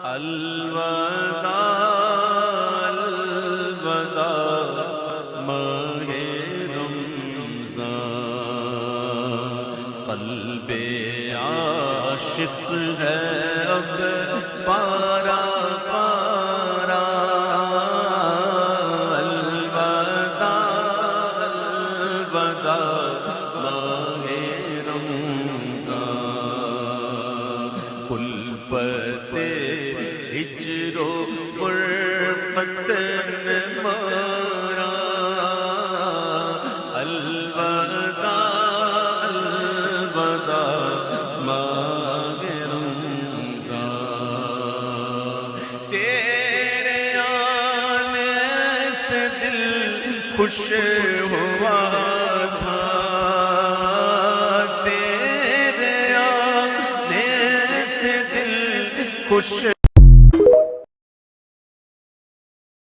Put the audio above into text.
الوداع الوداع ماہ رمضان، قلب عاشق ہے اب پارا پارا، الوداع الوداع ماہ رمضان، الفت ہجر و غربت نے مارا، الوداع الوداع ماہ رمضان، تیرے آنے سے دل خوش ہوا